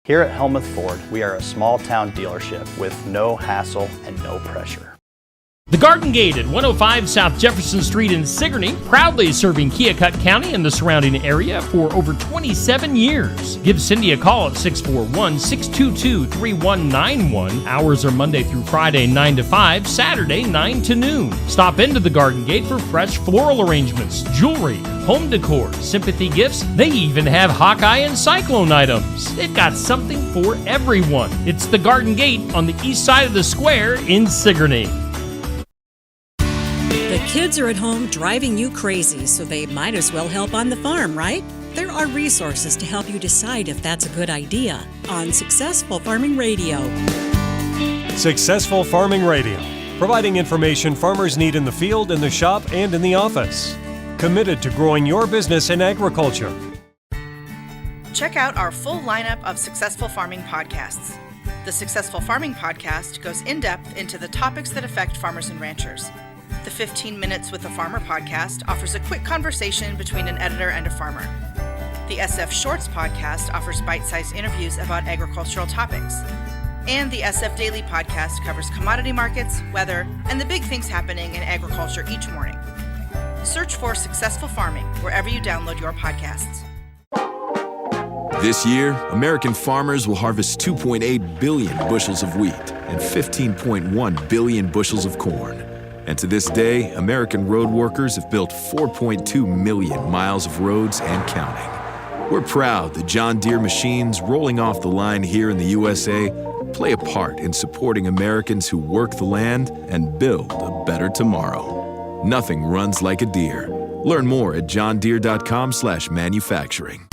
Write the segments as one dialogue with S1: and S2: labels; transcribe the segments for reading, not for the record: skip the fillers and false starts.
S1: Here at Helmuth Ford, we are a small-town dealership with no hassle and no pressure.
S2: The Garden Gate at 105 South Jefferson Street in Sigourney, proudly serving Keokuk County and the surrounding area for over 27 years. Give Cindy a call at 641-622-3191. Hours are Monday through Friday 9 to 5, Saturday 9 to noon. Stop into the Garden Gate for fresh floral arrangements, jewelry, home decor, sympathy gifts. They even have Hawkeye and Cyclone items. They've got something for everyone. It's the Garden Gate on the east side of the square in Sigourney.
S3: The kids are at home driving you crazy, so they might as well help on the farm, right? There are resources to help you decide if that's a good idea on Successful Farming Radio.
S4: Successful Farming Radio, providing information farmers need in the field, in the shop, and in the office. Committed to growing your business in agriculture.
S5: Check out our full lineup of Successful Farming podcasts. The Successful Farming podcast goes in-depth into the topics that affect farmers and ranchers. The 15 Minutes with a Farmer podcast offers a quick conversation between an editor and a farmer. The SF Shorts podcast offers bite-sized interviews about agricultural topics. And the SF Daily podcast covers commodity markets, weather, and the big things happening in agriculture each morning. Search for Successful Farming wherever you download your podcasts.
S6: This year, American farmers will harvest 2.8 billion bushels of wheat and 15.1 billion bushels of corn. And to this day, American road workers have built 4.2 million miles of roads and counting. We're proud that John Deere machines rolling off the line here in the USA play a part in supporting Americans who work the land and build a better tomorrow. Nothing runs like a Deere. Learn more at johndeere.com/manufacturing.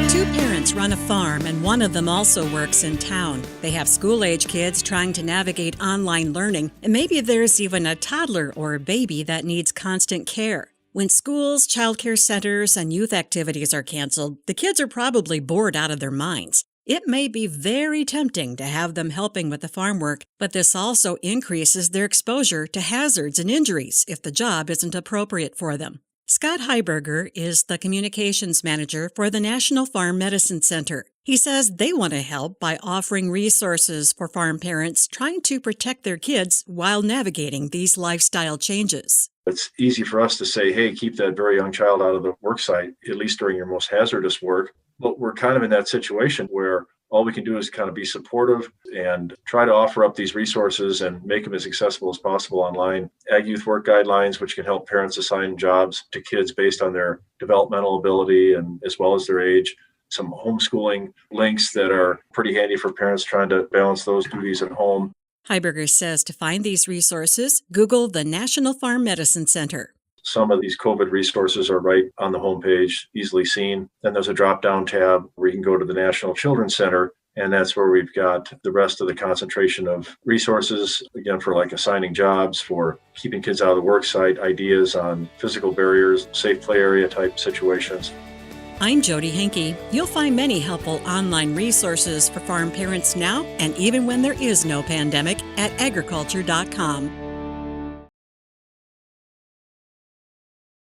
S3: Two parents run a farm, and one of them also works in town. They have school-age kids trying to navigate online learning, and maybe there's even a toddler or a baby that needs constant care. When schools, childcare centers, and youth activities are canceled, the kids are probably bored out of their minds. It may be very tempting to have them helping with the farm work, but this also increases their exposure to hazards and injuries if the job isn't appropriate for them. Scott Heiberger is the communications manager for the National Farm Medicine Center. He says they want to help by offering resources for farm parents trying to protect their kids while navigating these lifestyle changes.
S7: It's easy for us to say, hey, keep that very young child out of the work site, at least during your most hazardous work. But we're kind of in that situation where all we can do is kind of be supportive and try to offer up these resources and make them as accessible as possible online. Ag Youth Work Guidelines, which can help parents assign jobs to kids based on their developmental ability and as well as their age. Some homeschooling links that are pretty handy for parents trying to balance those duties at home.
S3: Heiberger says to find these resources, Google the National Farm Medicine Center.
S7: Some of these COVID resources are right on the homepage, easily seen. Then there's a drop-down tab where you can go to the National Children's Center, and that's where we've got the rest of the concentration of resources, again, for like assigning jobs, for keeping kids out of the work site, ideas on physical barriers, safe play area type situations.
S3: I'm Jody Henke. You'll find many helpful online resources for farm parents now and even when there is no pandemic at agriculture.com.